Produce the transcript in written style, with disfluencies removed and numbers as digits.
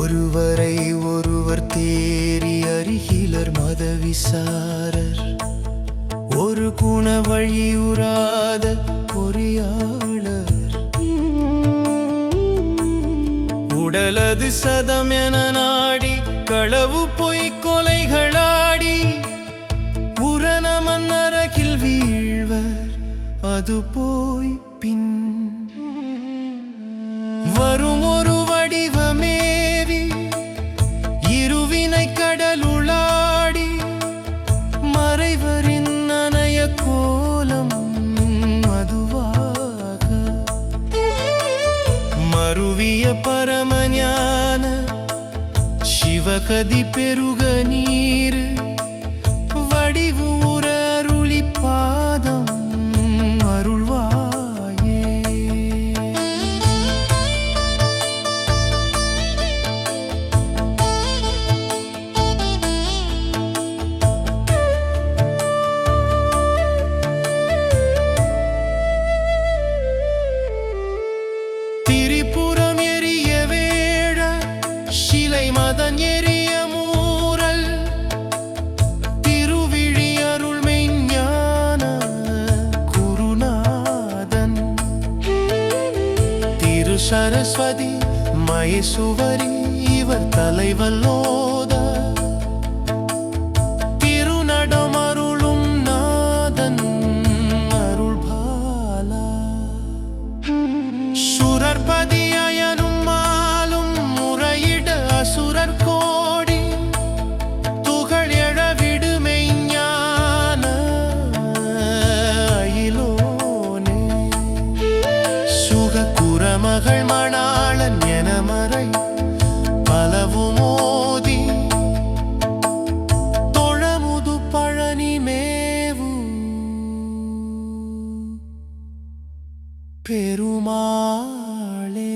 ஒருவரை ஒருவர் தேறி அருகிலர் மதவிசாரர் ஒரு குண வழியுறாத பொறியாளர் உடலது சதம் என நாடி களவு பொய் கொலைகளாடி உரண மன்னரகில் வீழ்வர் அது போய் பின் வரும் ஒரு வடிவமேவி இருவினை கடலுளாடி மறைவரின் நனைய கோலம் மதுவாக மருவிய பரமஞான சிவகதி பெருக நீர் வடிவு உற அருளி பாதம் அருள்வாயே. திரிபுரம் எரிய வேழ சிலை மதன் எரிய மூரல் திருவிழி அருள் மெய்ஞான குருநாதன் திரு சரஸ்வதி மயசுவரி இவர் தலைவல்லோத திருநடம் அருளும் நாதன் அருள்பாலா சுரர்பதி அயனும் மாலும் முறையிட அசுரர் கோடி துகள் எழ விடுமெய்ஞான அயிலோனே சுக குரமகள் மணாளன் என மறை பலவும் மோதி தொழமுது பழனி மேவு பெருமாளே.